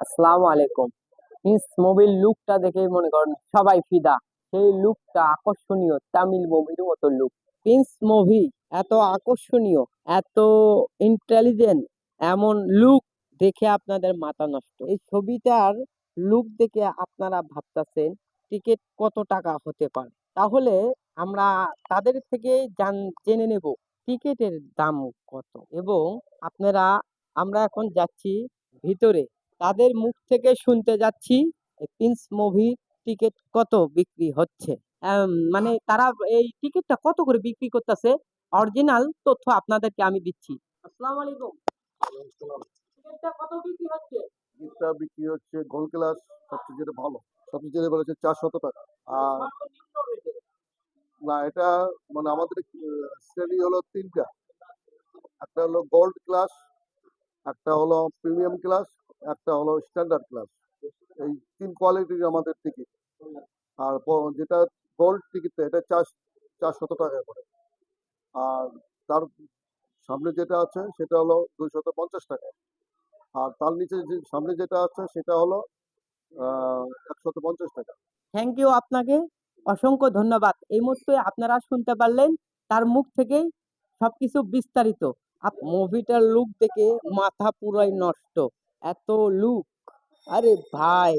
আসসালামু আলাইকুম। প্রিন্স মুভির লুকটা দেখেই মনে করেন সবাই ফিদা। সেই লুকটা আকর্ষণীয়, তামিল মুভির মতো লুক। প্রিন্স মুভি এত আকর্ষণীয়, এত ইন্টেলিজেন্ট, এমন লুক দেখে আপনাদের মাথা নষ্ট। এই ছবিটার লুক দেখে আপনারা ভাবতেছেন টিকিট কত টাকা হতে পারে। তাহলে আমরা তাদের থেকে জেনে নেব টিকিটের দাম কত। এবং আপনারা আমরা এখন যাচ্ছি ভিতরে, তাদের মুখ থেকে শুনতে যাচ্ছি প্রিন্স মুভি টিকিট কত বিক্রি হচ্ছে। মানে তারা এই টিকিটটা কত করে বিক্রি করতেছে, অরিজিনাল তথ্য আপনাদেরকে আমি দিচ্ছি। আসসালামু আলাইকুম। টিকিটটা কত বিক্রি হচ্ছে? এটা বিক্রি হচ্ছে গোল্ড ক্লাস, সবচেয়ে যেটা ভালো, সবচেয়ে যেটা বলেছে 400 টাকা। আর সর্বনিম্ন রেটে। না, এটা মানে আমাদের শ্রেণী হলো তিনটা। একটা হলো গোল্ড ক্লাস, একটা হলো প্রিমিয়াম ক্লাস, একটা হলো স্ট্যান্ডার্ড ক্লাস। এই তিন কোয়ালিটির আমাদের টিকিট। আর যেটা গোল্ড টিকিটটা এটা 400 টাকা করে। আর তার সামনে যেটা আছে সেটা হলো 250 টাকা। আর তার নিচে যে সামনে যেটা আছে সেটা হলো 150 টাকা। থ্যাংক ইউ আপনাকে, অসংখ্য ধন্যবাদ। এই মুহূর্তে আপনারা শুনতে পারলেন তার মুখ থেকেই সবকিছু বিস্তারিত। মুভিটার লুক দেখে মাথা পুরাই নষ্ট। এত লুক, আরে ভাই,